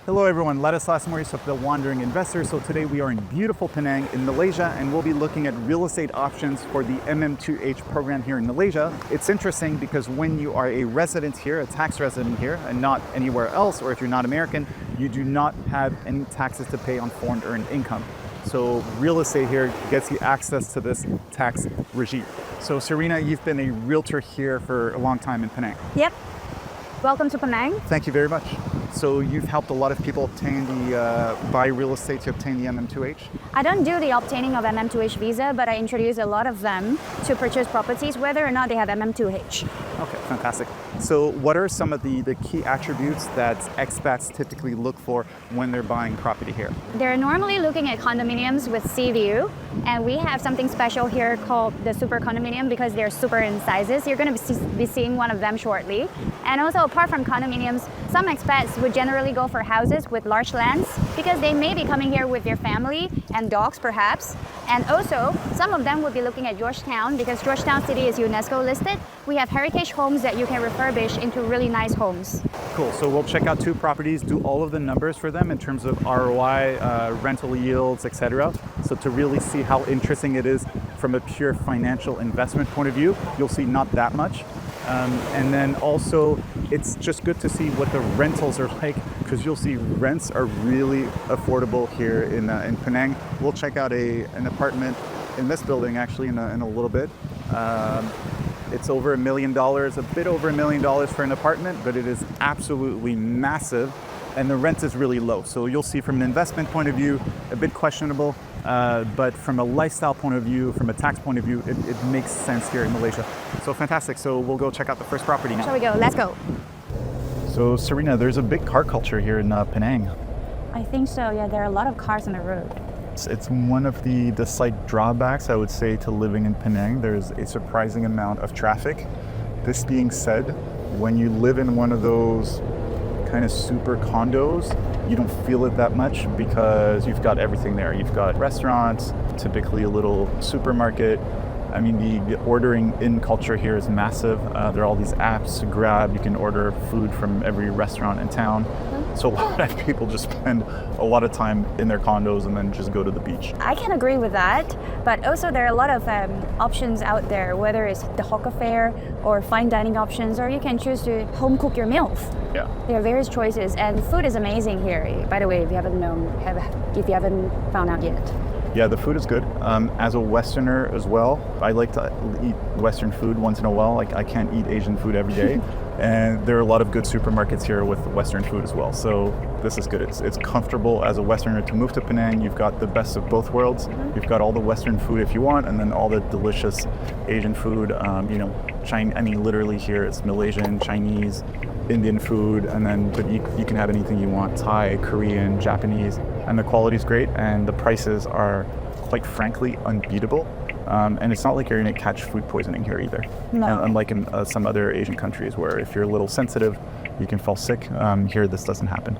Hello everyone, Ladislas Maurice of The Wandering Investor. So today we are in beautiful Penang in Malaysia and we'll be looking at real estate options for the MM2H program here in Malaysia. It's interesting because when you are a resident here, a tax resident here, and not anywhere else, or if you're not American, you do not have any taxes to pay on foreign earned income. So real estate here gets you access to this tax regime. So Serena, you've been a realtor here for a long time in Penang. Yep. Welcome to Penang. Thank you very much. So you've helped a lot of people obtain the buy real estate to obtain the MM2H? I don't do the obtaining of MM2H visa, but I introduce a lot of them to purchase properties, whether or not they have MM2H. Okay, fantastic. So what are some of the key attributes that expats typically look for when they're buying property here? They're normally looking at condominiums with sea view, and we have something special here called the super condominium because they're super in sizes. You're going to be seeing one of them shortly. And also, apart from condominiums, some expats would generally go for houses with large lands because they may be coming here with their family and dogs perhaps. And also, some of them would be looking at Georgetown because Georgetown City is UNESCO listed. We have heritage homes that you can refurbish into really nice homes. Cool, so we'll check out two properties, do all of the numbers for them in terms of ROI, rental yields, etc. So to really see how interesting it is from a pure financial investment point of view, you'll see not that much. And then also, it's just good to see what the rentals are like because you'll see rents are really affordable here in Penang. We'll check out an apartment in this building actually in a little bit. It's over $1 million, a bit over $1 million for an apartment, but it is absolutely massive and the rent is really low. So you'll see from an investment point of view, a bit questionable, but from a lifestyle point of view, from a tax point of view, it makes sense here in Malaysia. So fantastic. So we'll go check out the first property now. Shall we go? Let's go. So Serena, there's a big car culture here in Penang. I think so, yeah. There are a lot of cars on the road. It's one of the slight drawbacks, I would say, to living in Penang. There's a surprising amount of traffic. This being said, when you live in one of those kind of super condos, you don't feel it that much because you've got everything there. You've got restaurants, typically a little supermarket. I mean, the ordering in culture here is massive. There are all these apps to grab. You can order food from every restaurant in town. So a lot of people just spend a lot of time in their condos and then just go to the beach. I can agree with that, but also there are a lot of options out there, whether it's the hawker fare or fine dining options, or you can choose to home cook your meals. Yeah. There are various choices, and food is amazing here. By the way, if you haven't found out yet. Yeah, the food is good. As a Westerner as well, I like to eat Western food once in a while. Like I can't eat Asian food every day. And there are a lot of good supermarkets here with Western food as well. So this is good. It's comfortable as a Westerner to move to Penang. You've got the best of both worlds. You've got all the Western food if you want, and then all the delicious Asian food. Literally here it's Malaysian, Chinese, Indian food, and then but you can have anything you want: Thai, Korean, Japanese, and the quality is great, and the prices are, quite frankly, unbeatable. And it's not like you're going to catch food poisoning here either. No. Unlike in some other Asian countries where if you're a little sensitive, you can fall sick. Here, this doesn't happen.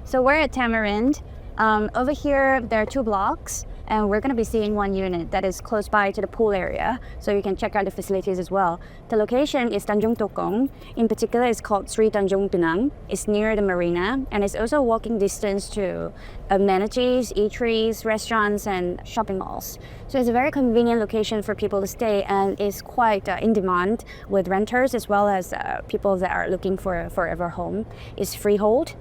So we're at Tamarind. Over here, there are 2 blocks, and we're going to be seeing one unit that is close by to the pool area, so you can check out the facilities as well. The location is Tanjung Tokong. In particular, it's called Sri Tanjung Penang. It's near the marina, and it's also walking distance to amenities, eateries, restaurants, and shopping malls. So it's a very convenient location for people to stay, and it's quite in demand with renters as well as people that are looking for a forever home. It's freehold.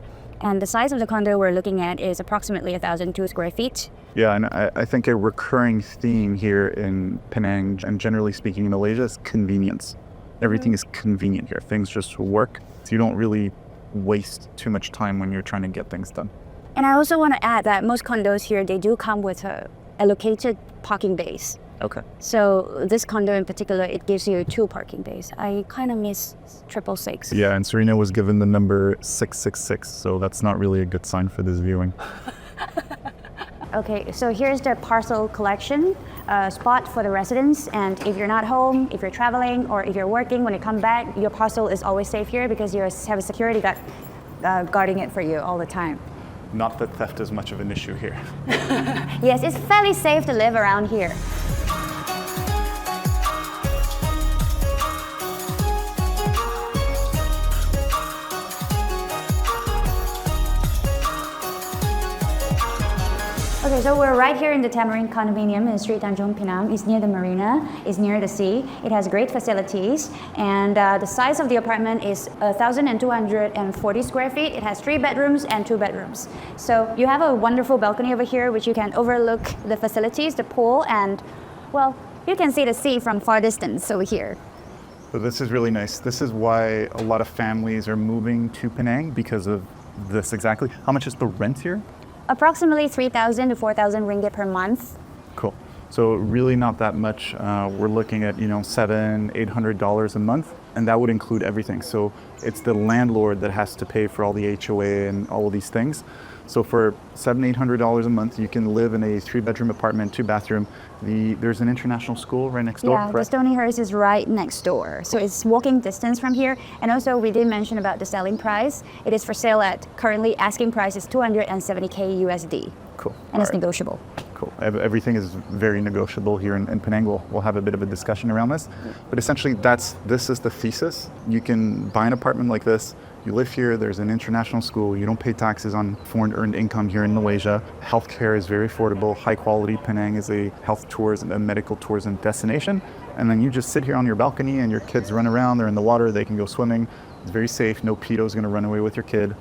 And the size of the condo we're looking at is approximately 1,002 square feet. Yeah, and I think a recurring theme here in Penang, and generally speaking in Malaysia, is convenience. Everything is convenient here. Things just work, so you don't really waste too much time when you're trying to get things done. And I also want to add that most condos here, they do come with a allocated parking bays. Okay. So this condo in particular, it gives you 2 parking bays. I kind of miss 666. Yeah, and Serena was given the number 666, so that's not really a good sign for this viewing. Okay, so here's the parcel collection spot for the residents. And if you're not home, if you're traveling, or if you're working, when you come back, your parcel is always safe here because you have a security guard guarding it for you all the time. Not that theft is much of an issue here. Yes, it's fairly safe to live around here. Okay, so we're right here in the Tamarind condominium in Street Tanjung Penang. It's near the marina, it's near the sea. It has great facilities, and the size of the apartment is 1,240 square feet. It has 3 bedrooms and 2 bedrooms. So you have a wonderful balcony over here, which you can overlook the facilities, the pool, and well, you can see the sea from far distance over here. So this is really nice. This is why a lot of families are moving to Penang, because of this exactly. How much is the rent here? Approximately 3,000 to 4,000 ringgit per month. Cool. So really not that much. We're looking at, $700-800 a month, and that would include everything. So it's the landlord that has to pay for all the HOA and all of these things. So for $700-800 a month, you can live in a 3-bedroom apartment, 2-bathroom. There's an international school right next door. Yeah, the Stonyhurst is right next door. So it's walking distance from here. And also we did mention about the selling price. It is for sale at currently asking price is 270K USD. Cool. And it's negotiable. Cool. Everything is very negotiable here in Penang. We'll have a bit of a discussion around this. But essentially, this is the thesis. You can buy an apartment like this. You live here, there's an international school, you don't pay taxes on foreign earned income here in Malaysia. Healthcare is very affordable, high quality. Penang is a health tourism, a medical tourism destination. And then you just sit here on your balcony and your kids run around, they're in the water, they can go swimming. It's very safe, no pedo is gonna run away with your kid.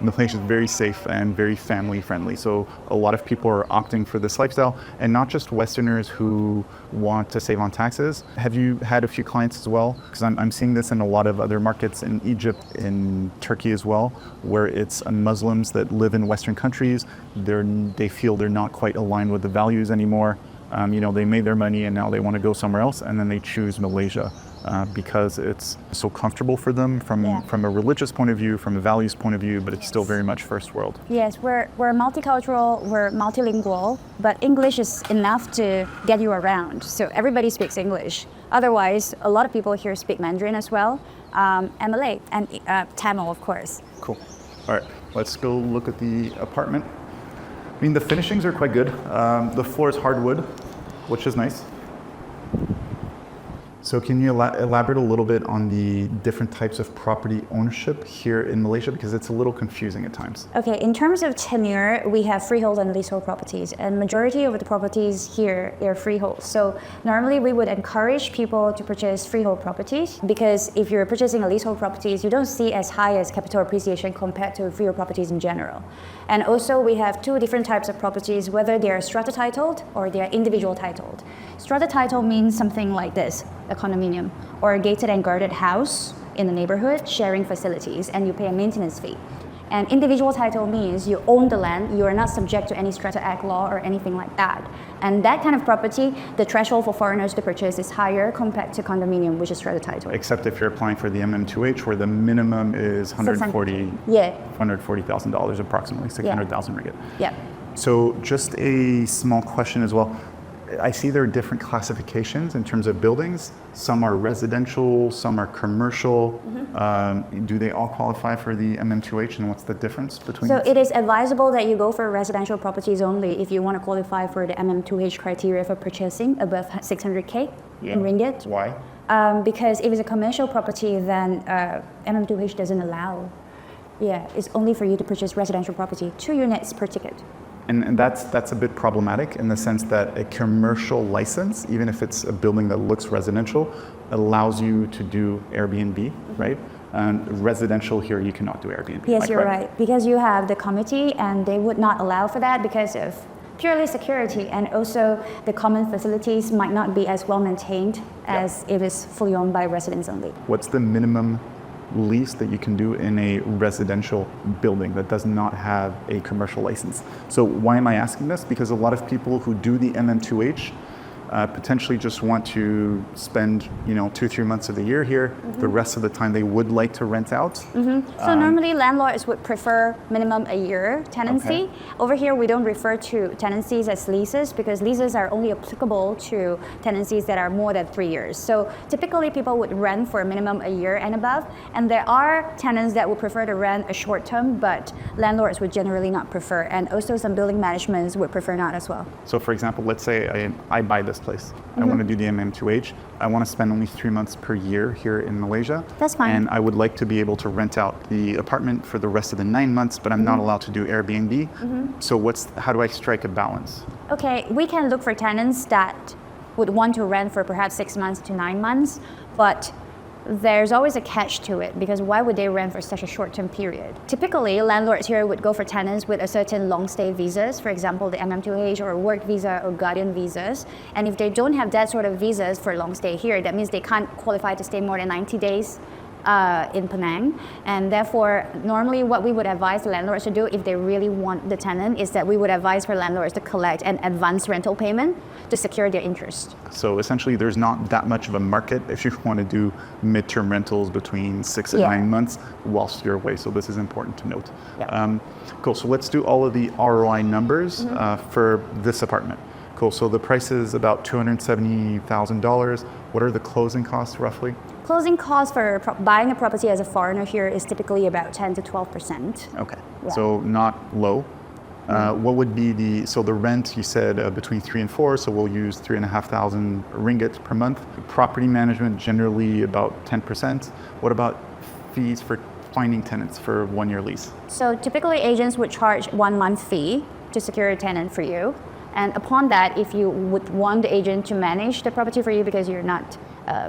Malaysia is very safe and very family friendly. So a lot of people are opting for this lifestyle, and not just Westerners who want to save on taxes. Have you had a few clients as well? Because I'm seeing this in a lot of other markets in Egypt, in Turkey as well, where it's Muslims that live in Western countries. They feel they're not quite aligned with the values anymore. They made their money and now they want to go somewhere else, and then they choose Malaysia. Because it's so comfortable for them from a religious point of view, from a values point of view, but it's still very much first world. Yes, we're multicultural, we're multilingual, but English is enough to get you around. So everybody speaks English. Otherwise, a lot of people here speak Mandarin as well, and Malay, and Tamil, of course. Cool. All right, let's go look at the apartment. I mean, the finishings are quite good. The floor is hardwood, which is nice. So can you elaborate a little bit on the different types of property ownership here in Malaysia, because it's a little confusing at times? Okay, in terms of tenure, we have freehold and leasehold properties, and majority of the properties here are freehold. So normally we would encourage people to purchase freehold properties, because if you're purchasing a leasehold properties, you don't see as high as capital appreciation compared to freehold properties in general. And also we have 2 different types of properties, whether they are strata titled or they are individual titled. Strata title means something like this: a condominium or a gated and guarded house in the neighborhood, sharing facilities, and you pay a maintenance fee. And individual title means you own the land, you are not subject to any Strata Act law or anything like that. And that kind of property, the threshold for foreigners to purchase is higher compared to condominium, which is strata title. Except if you're applying for the MM2H, where the minimum is $140,000 approximately, 600,000 ringgit. Yeah. So just a small question as well. I see there are different classifications in terms of buildings. Some are residential, some are commercial. Do they all qualify for the MM2H, and what's the difference between? So it is advisable that you go for residential properties only if you want to qualify for the MM2H criteria for purchasing above 600K in ringgit. Why? Because if it's a commercial property, then MM2H doesn't allow. Yeah, it's only for you to purchase residential property, 2 units per ticket. And that's a bit problematic in the sense that a commercial license, even if it's a building that looks residential, allows you to do Airbnb, right? And residential here, you cannot do Airbnb. Yes, you're right. Because you have the committee, and they would not allow for that because of purely security, and also the common facilities might not be as well maintained as if it's fully owned by residents only. What's the minimum lease that you can do in a residential building that does not have a commercial license? So why am I asking this? Because a lot of people who do the MM2H potentially just want to spend 2-3 months of the year here. The rest of the time they would like to rent out. So normally landlords would prefer minimum a year tenancy. Over here we don't refer to tenancies as leases, because leases are only applicable to tenancies that are more than 3 years. So typically people would rent for a minimum a year and above, and there are tenants that would prefer to rent a short term, but landlords would generally not prefer, and also some building managements would prefer not as well. So for example, let's say I buy this place. I want to do the MM2H. I want to spend only 3 months per year here in Malaysia. That's fine. And I would like to be able to rent out the apartment for the rest of the 9 months, but I'm not allowed to do Airbnb. So how do I strike a balance? Okay, we can look for tenants that would want to rent for perhaps 6 months to 9 months, but there's always a catch to it, because why would they rent for such a short-term period? Typically, landlords here would go for tenants with a certain long-stay visas, for example, the MM2H or work visa or guardian visas. And if they don't have that sort of visas for long stay here, that means they can't qualify to stay more than 90 days in Penang. And therefore, normally what we would advise the landlords to do if they really want the tenant is that we would advise for landlords to collect an advance rental payment to secure their interest. So essentially, there's not that much of a market if you want to do midterm rentals between 6 and 9 months whilst you're away. So this is important to note. Cool. So let's do all of the ROI numbers for this apartment. Cool. So the price is about $270,000. What are the closing costs roughly? Closing costs for buying a property as a foreigner here is typically about 10 to 12%. Okay. So not low. What would be the rent, you said between 3 and 4, so we'll use 3,500 ringgit per month. Property management, generally about 10%. What about fees for finding tenants for 1-year lease? So typically agents would charge 1 month fee to secure a tenant for you. And upon that, if you would want the agent to manage the property for you because you're not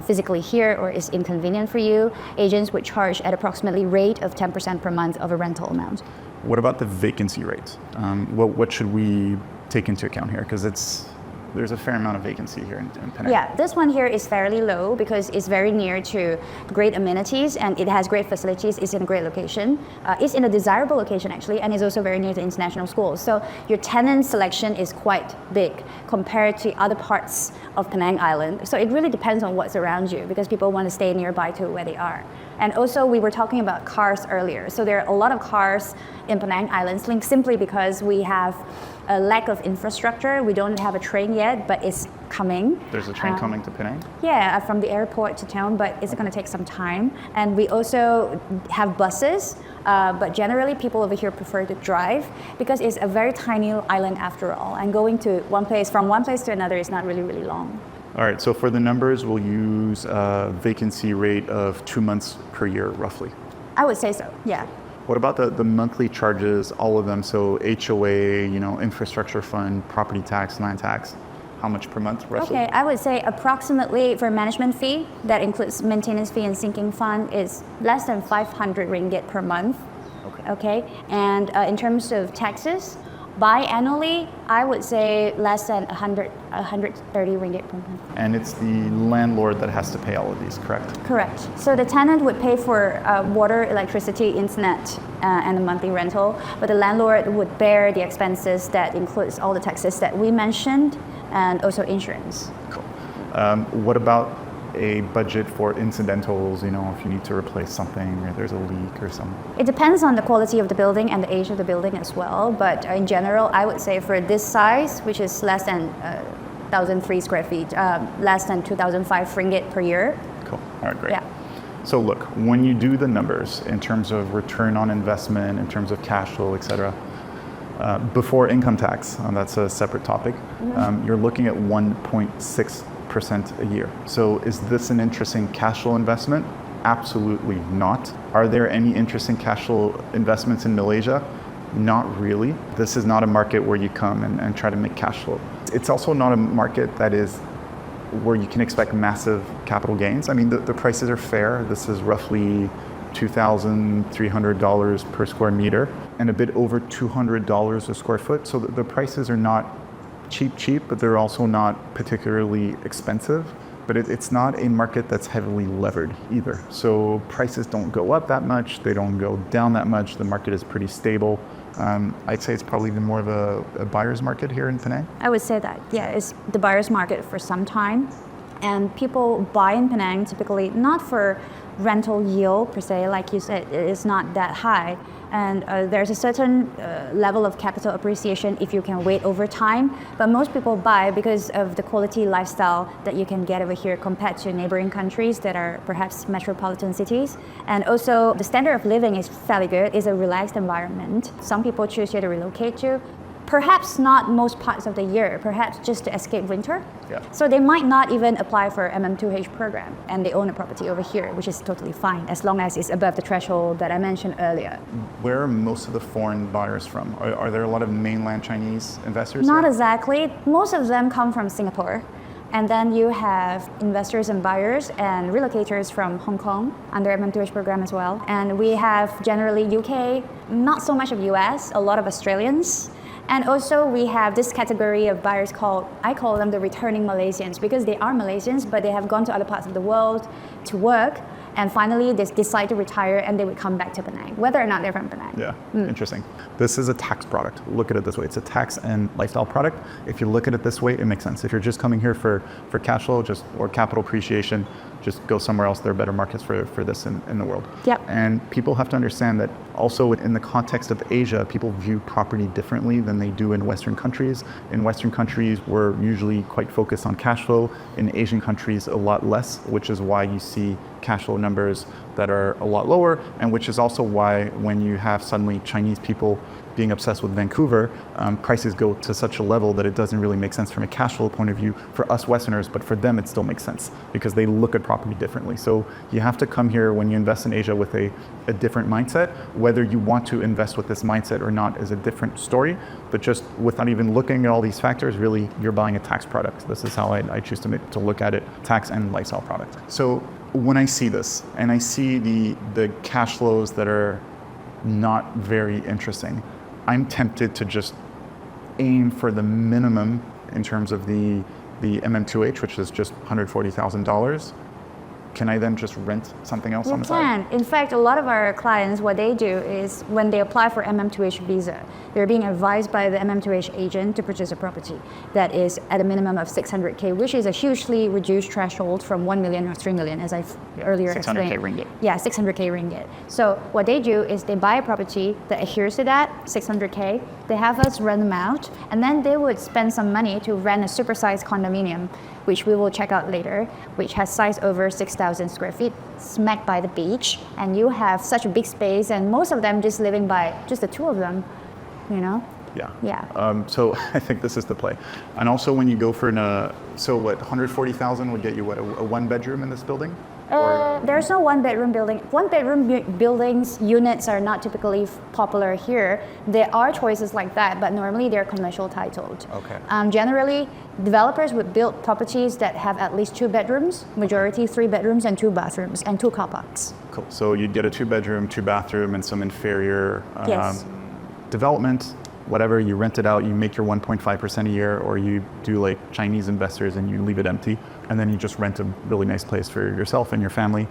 physically here or it's inconvenient for you, agents would charge at approximately rate of 10% per month of a rental amount. What about the vacancy rate? What should we take into account here? Because there's a fair amount of vacancy here in Penang. Yeah, this one here is fairly low because it's very near to great amenities and it has great facilities. It's in a great location. It's in a desirable location actually, and it's also very near to international schools. So your tenant selection is quite big compared to other parts of Penang Island. So it really depends on what's around you because people want to stay nearby to where they are. And also we were talking about cars earlier. So there are a lot of cars in Penang Islands simply because we have a lack of infrastructure. We don't have a train yet, but it's coming. There's a train coming to Penang? Yeah, from the airport to town, but it's going to take some time. And we also have buses, but generally people over here prefer to drive because it's a very tiny island after all. And going to from one place to another is not really, really long. All right, so for the numbers, we'll use a vacancy rate of 2 months per year, roughly. I would say so, yeah. What about the monthly charges, all of them? So HOA, infrastructure fund, property tax, land tax. How much per month, roughly? Okay, I would say approximately for management fee, that includes maintenance fee and sinking fund, is less than 500 ringgit per month. Okay, and in terms of taxes, biannually, I would say less than 130 ringgit per month. And it's the landlord that has to pay all of these, correct? Correct. So the tenant would pay for water, electricity, internet, and the monthly rental, but the landlord would bear the expenses that includes all the taxes that we mentioned and also insurance. Cool. What about a budget for incidentals, if you need to replace something or there's a leak or something? It depends on the quality of the building and the age of the building as well, but in general, I would say for this size, which is less than 1,003 square feet, less than 2,005 ringgit per year. Cool, all right, great. Yeah. So look, when you do the numbers in terms of return on investment, in terms of cash flow, etc., before income tax, that's a separate topic, you're looking at 1.6% a year. So is this an interesting cash flow investment? Absolutely not. Are there any interesting cash flow investments in Malaysia? Not really. This is not a market where you come and try to make cash flow. It's also not a market that is where you can expect massive capital gains. I mean, the prices are fair. This is roughly $2,300 per square meter and a bit over $200 a square foot. So the prices are not cheap, but they're also not particularly expensive. But it's not a market that's heavily levered either. So prices don't go up that much, they don't go down that much. The market is pretty stable. I'd say it's probably more of a buyer's market here in Penang. I would say that, yeah, it's the buyer's market for some time. And people buy in Penang typically not for rental yield per se, like you said, it is not that high. And there's a certain level of capital appreciation if you can wait over time. But most people buy because of the quality lifestyle that you can get over here compared to neighboring countries that are perhaps metropolitan cities. And also the standard of living is fairly good. It's a relaxed environment. Some people choose here to relocate to. perhaps not most parts of the year, perhaps just to escape winter. Yeah. So they might not even apply for MM2H program and they own a property over here, which is totally fine as long as it's above the threshold that I mentioned earlier. Where are most of the foreign buyers from? Are there a lot of mainland Chinese investors? Not here? exactly. Most of them come from Singapore. And then you have investors and buyers and relocators from Hong Kong under MM2H program as well. And we have generally UK, not so much of US, a lot of Australians. And also we have this category of buyers I call them the returning Malaysians because they are Malaysians, but they have gone to other parts of the world to work. And finally, they decide to retire and they would come back to Penang, whether or not they're from Penang. Yeah, interesting. This is a tax product. Look at it this way. It's a tax and lifestyle product. If you look at it this way, it makes sense. If you're just coming here for cash flow or capital appreciation, just go somewhere else. There are better markets for this in the world. Yep. And people have to understand that also in the context of Asia, people view property differently than they do in Western countries. In Western countries, we're usually quite focused on cash flow. In Asian countries, a lot less, which is why you see cash flow numbers that are a lot lower, and which is also why when you have suddenly Chinese people being obsessed with Vancouver, prices go to such a level that it doesn't really make sense from a cash flow point of view for us Westerners, but for them it still makes sense because they look at property differently. So you have to come here when you invest in Asia with a different mindset. Whether you want to invest with this mindset or not is a different story, but just without even looking at all these factors, really you're buying a tax product. This is how I choose to look at it, tax and lifestyle product. So when I see this and I see the cash flows that are not very interesting, I'm tempted to just aim for the minimum in terms of the MM2H, which is just $140,000. Can I then just rent something else on the side? You can. In fact, a lot of our clients, what they do is when they apply for MM2H visa, they're being advised by the MM2H agent to purchase a property that is at a minimum of 600K, which is a hugely reduced threshold from 1 million or 3 million, as I've earlier explained. 600K ringgit. Yeah, 600K ringgit. So what they do is they buy a property that adheres to that, 600K, they have us rent them out, and then they would spend some money to rent a supersized condominium, which we will check out later, which has size over 6,000 square feet, smack by the beach, and you have such a big space, and most of them just living by just the two of them, you know? Yeah. Yeah. So I think this is the play. And also when you go for so what, 140,000 would get you what, a one bedroom in this building? There's no one bedroom building. One bedroom buildings units are not typically popular here. There are choices like that, but normally they're commercial titled. Okay. Generally, developers would build properties that have at least 2 bedrooms, majority 3 bedrooms and 2 bathrooms and 2 car parks. Cool. So you'd get a 2 bedroom, 2 bathroom, and some inferior Yes. development. Whatever, you rent it out, you make your 1.5% a year, or you do like Chinese investors and you leave it empty, and then you just rent a really nice place for yourself and your family.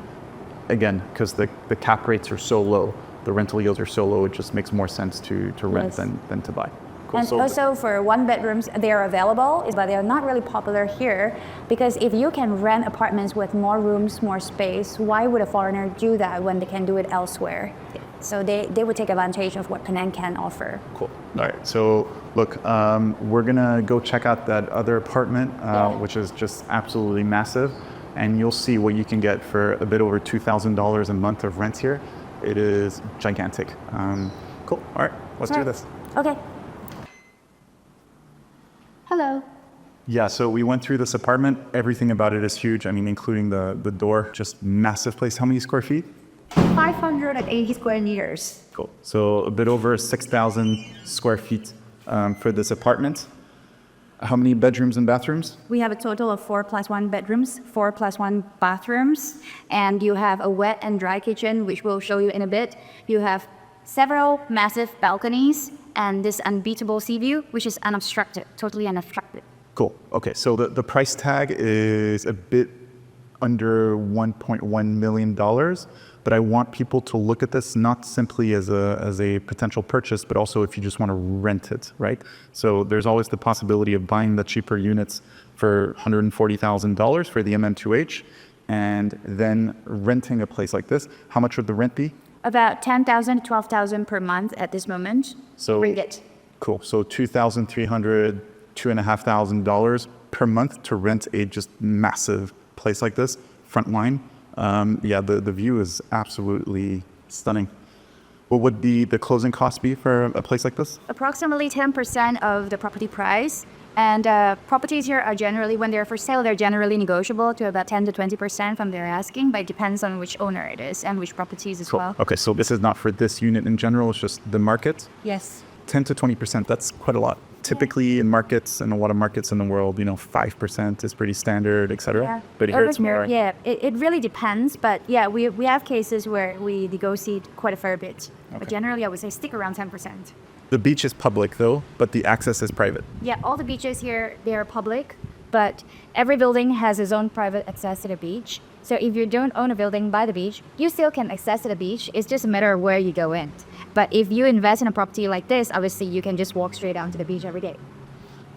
Again, because the cap rates are so low, the rental yields are so low, it just makes more sense to rent Yes. than to buy. Cool. And also for 1 bedrooms, they are available, but they are not really popular here because if you can rent apartments with more rooms, more space, why would a foreigner do that when they can do it elsewhere? So they would take advantage of what Penang can offer. Cool. All right. So look, we're gonna go check out that other apartment, which is just absolutely massive, and you'll see what you can get for a bit over $2,000 a month of rent here. It is gigantic. Cool. All right. Let's do this. Okay. Hello. Yeah. So we went through this apartment. Everything about it is huge. I mean, including the door. Just massive place. How many square feet? 580 square meters. Cool. So a bit over 6,000 square feet for this apartment. How many bedrooms and bathrooms? We have a total of 4+1 bedrooms, 4+1 bathrooms, and you have a wet and dry kitchen, which we'll show you in a bit. You have several massive balconies and this unbeatable sea view, which is unobstructed, totally unobstructed. Cool. Okay. So the price tag is a bit under $1.1 million. But I want people to look at this not simply as a potential purchase, but also if you just want to rent it, right? So there's always the possibility of buying the cheaper units for $140,000 for the MM2H, and then renting a place like this. How much would the rent be? About 10,000 to 12,000 per month at this moment. So ringgit. Cool. So $2,300, $2,500 per month to rent a just massive place like this, front line. Yeah, the view is absolutely stunning. What would the closing cost be for a place like this? Approximately 10% of the property price. And properties here are generally, when they're for sale, they're generally negotiable to about 10 to 20% from their asking, but it depends on which owner it is and which properties as well. Okay, so this is not for this unit in general, it's just the market? Yes. 10 to 20%, that's quite a lot. Typically in markets, in a lot of markets in the world, 5% is pretty standard, etc. Yeah. But here it's more. Yeah, it really depends. But yeah, we have cases where we negotiate quite a fair bit. Okay. But generally, I would say stick around 10%. The beach is public though, but the access is private. Yeah, all the beaches here, they are public, but every building has its own private access to the beach. So if you don't own a building by the beach, you still can access to the beach. It's just a matter of where you go in. But if you invest in a property like this, obviously you can just walk straight down to the beach every day.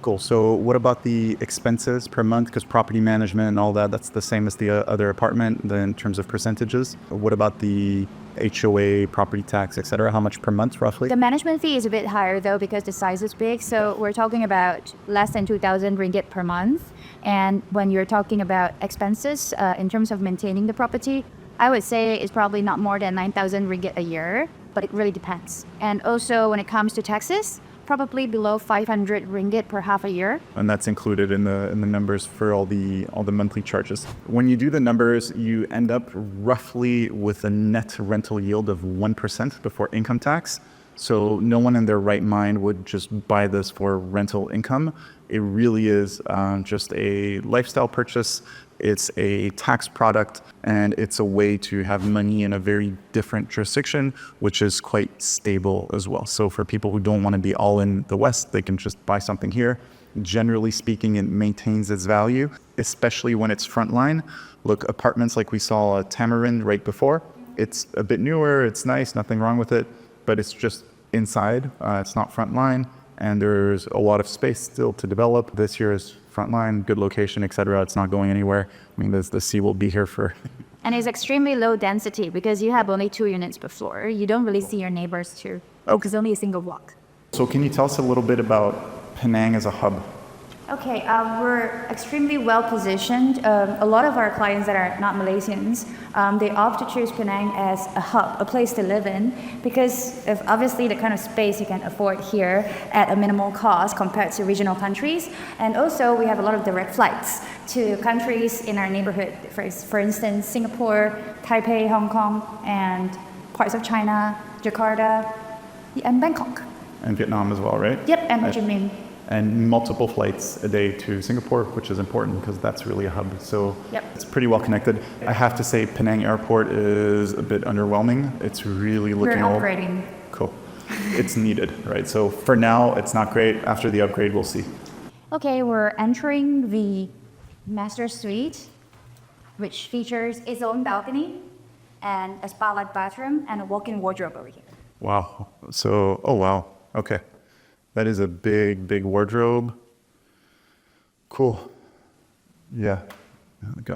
Cool. So what about the expenses per month? Because property management and all that, that's the same as the other apartment in terms of percentages. What about the HOA, property tax, etc.? How much per month roughly? The management fee is a bit higher though because the size is big. So we're talking about less than 2,000 ringgit per month. And when you're talking about expenses in terms of maintaining the property, I would say it's probably not more than 9,000 ringgit a year, but it really depends. And also when it comes to taxes, probably below 500 ringgit per half a year. And that's included in the numbers for all the monthly charges. When you do the numbers, you end up roughly with a net rental yield of 1% before income tax. So no one in their right mind would just buy this for rental income. It really is just a lifestyle purchase. It's a tax product, and it's a way to have money in a very different jurisdiction, which is quite stable as well. So for people who don't want to be all in the West, they can just buy something here. Generally speaking, it maintains its value, especially when it's frontline. Look, apartments like we saw at Tamarind right before, it's a bit newer, it's nice, nothing wrong with it, but it's just inside, it's not frontline, and there's a lot of space still to develop. This year is frontline, good location, etc. It's not going anywhere. I mean, the sea will be here for... And it's extremely low density because you have only 2 units per floor. You don't really see your neighbors too. Oh. It's only a single block. So can you tell us a little bit about Penang as a hub? Okay, we're extremely well positioned. A lot of our clients that are not Malaysians, they opt to choose Penang as a hub, a place to live in, because of obviously the kind of space you can afford here at a minimal cost compared to regional countries. And also we have a lot of direct flights to countries in our neighborhood. For instance, Singapore, Taipei, Hong Kong, and parts of China, Jakarta, and Bangkok. And Vietnam as well, right? Yep, and Ho Chi Minh. And multiple flights a day to Singapore, which is important because that's really a hub. So It's pretty well connected. I have to say Penang Airport is a bit underwhelming. It's really looking old. We're upgrading. Cool. It's needed, right? So for now, it's not great. After the upgrade, we'll see. Okay, we're entering the master suite, which features its own balcony and a spa-like bathroom and a walk-in wardrobe over here. Wow. So, oh wow. Okay. That is a big, big wardrobe. Cool. Yeah.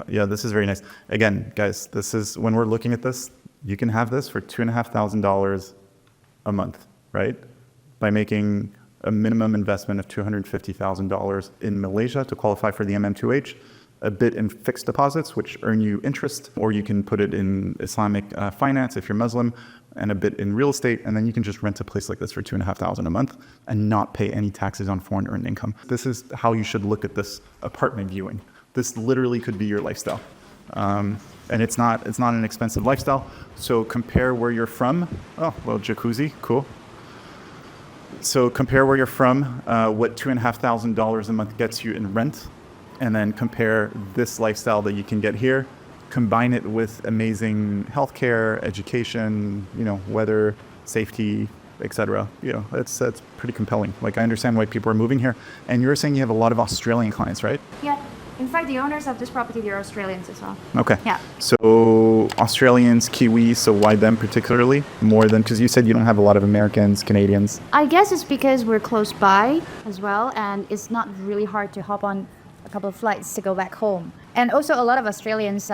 Yeah, this is very nice. Again, guys, this is, when we're looking at this, you can have this for $2,500 a month, right? By making a minimum investment of $250,000 in Malaysia to qualify for the MM2H, a bit in fixed deposits, which earn you interest, or you can put it in Islamic finance if you're Muslim, and a bit in real estate, and then you can just rent a place like this for $2,500 a month and not pay any taxes on foreign earned income. This is how you should look at this apartment viewing. This literally could be your lifestyle. And it's not an expensive lifestyle. So compare where you're from. Oh, well, jacuzzi, cool. So compare where you're from, what $2,500 a month gets you in rent, and then compare this lifestyle that you can get here. Combine it with amazing healthcare, education, weather, safety, etc. It's pretty compelling. Like, I understand why people are moving here. And you're saying you have a lot of Australian clients, right? Yeah. In fact, the owners of this property, they're Australians as well. Okay. Yeah. So Australians, Kiwis, so why them particularly? More than, because you said you don't have a lot of Americans, Canadians. I guess it's because we're close by as well, and it's not really hard to hop on a couple of flights to go back home. And also a lot of Australians,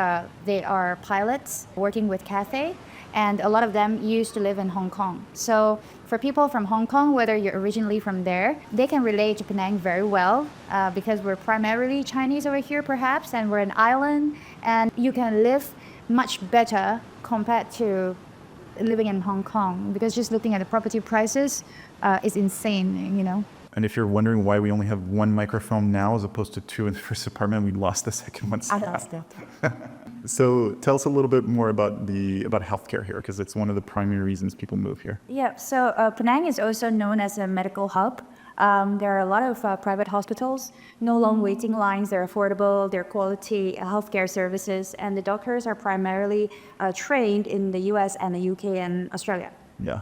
they are pilots working with Cathay, and a lot of them used to live in Hong Kong. So for people from Hong Kong, whether you're originally from there, they can relate to Penang very well because we're primarily Chinese over here perhaps, and we're an island, and you can live much better compared to living in Hong Kong, because just looking at the property prices is insane, you know. And if you're wondering why we only have one microphone now as opposed to two in the first apartment, we lost the second one. I lost it. So tell us a little bit more about healthcare here, because it's one of the primary reasons people move here. Yeah, so Penang is also known as a medical hub. There are a lot of private hospitals, no long waiting lines, they're affordable, they're quality healthcare services, and the doctors are primarily trained in the US and the UK and Australia. Yeah.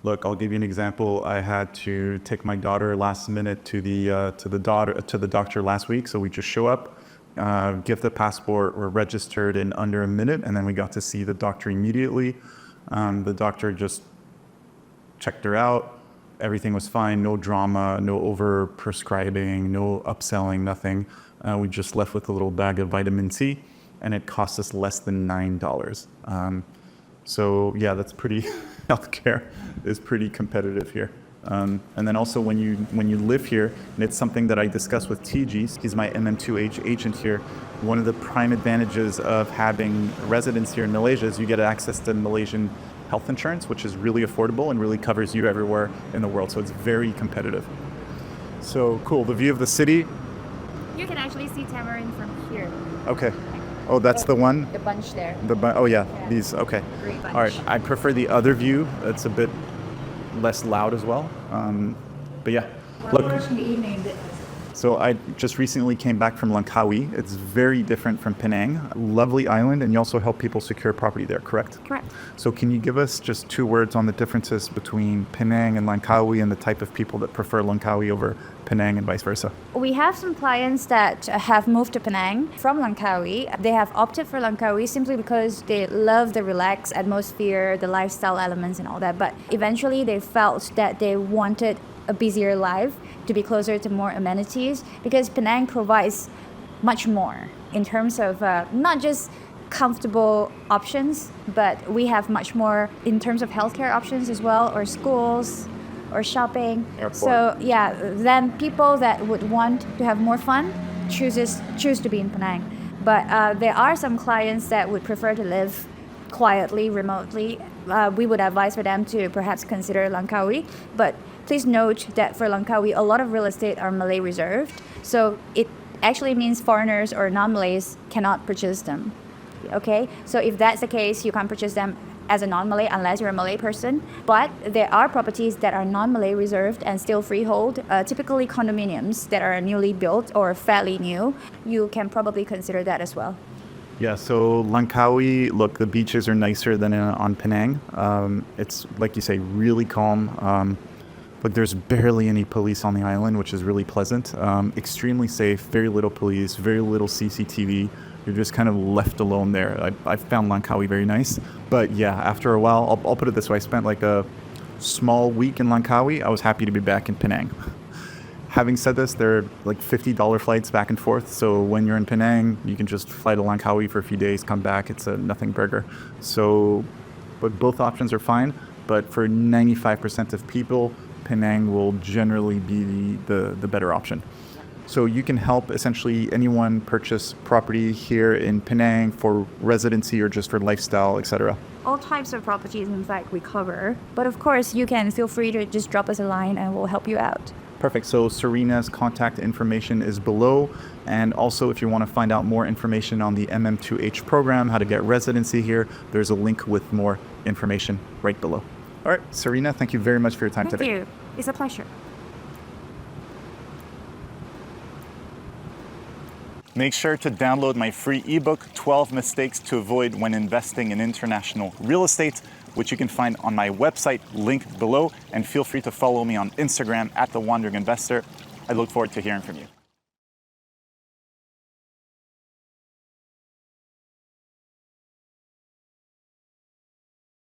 Look, I'll give you an example. I had to take my daughter last minute to the doctor last week, so we just show up, give the passport, we're registered in under a minute, and then we got to see the doctor immediately. The doctor just checked her out. Everything was fine, no drama, no over-prescribing, no upselling, nothing. We just left with a little bag of vitamin C, and it cost us less than $9. So yeah, that's pretty, healthcare is pretty competitive here. And then also when you live here, and it's something that I discussed with TG, he's my MM2H agent here, one of the prime advantages of having residence here in Malaysia is you get access to Malaysian health insurance, which is really affordable and really covers you everywhere in the world. So it's very competitive. So cool, the view of the city. You can actually see Tamarind from here. Okay. Oh, that's the one? The bunch there. Oh yeah, these, okay. Great bunch. All right, I prefer the other view. It's a bit less loud as well. But yeah, look. In the evening. So I just recently came back from Langkawi. It's very different from Penang. Lovely island, and you also help people secure property there, correct? Correct. So can you give us just 2 words on the differences between Penang and Langkawi and the type of people that prefer Langkawi over Penang and vice versa? We have some clients that have moved to Penang from Langkawi. They have opted for Langkawi simply because they love the relaxed atmosphere, the lifestyle elements and all that. But eventually they felt that they wanted a busier life, to be closer to more amenities, because Penang provides much more in terms of not just comfortable options, but we have much more in terms of healthcare options as well, or schools, or shopping. Airport. So yeah, then people that would want to have more fun choose to be in Penang. But there are some clients that would prefer to live quietly, remotely. We would advise for them to perhaps consider Langkawi, but please note that for Langkawi, a lot of real estate are Malay reserved, so it actually means foreigners or non-Malays cannot purchase them. Okay, so if that's the case, you can't purchase them as a non-Malay unless you're a Malay person. But there are properties that are non-Malay reserved and still freehold, typically condominiums that are newly built or fairly new. You can probably consider that as well. Yeah, so Langkawi, look, the beaches are nicer than on Penang. It's, like you say, really calm. Look, there's barely any police on the island, which is really pleasant. Extremely safe, very little police, very little CCTV. You're just kind of left alone there. I found Langkawi very nice. But yeah, after a while, I'll put it this way, I spent like a small week in Langkawi. I was happy to be back in Penang. Having said this, there are like $50 flights back and forth. So when you're in Penang, you can just fly to Langkawi for a few days, come back. It's a nothing burger. So, but both options are fine. But for 95% of people, Penang will generally be the better option. So you can help essentially anyone purchase property here in Penang for residency or just for lifestyle, etc. All types of properties, in fact, we cover. But of course, you can feel free to just drop us a line and we'll help you out. Perfect. So Serena's contact information is below. And also, if you want to find out more information on the MM2H program, how to get residency here, there's a link with more information right below. All right, Serena, thank you very much for your time today. Thank you. It's a pleasure. Make sure to download my free ebook, 12 Mistakes to Avoid When Investing in International Real Estate, which you can find on my website, linked below. And feel free to follow me on Instagram @TheWandering Investor. I look forward to hearing from you.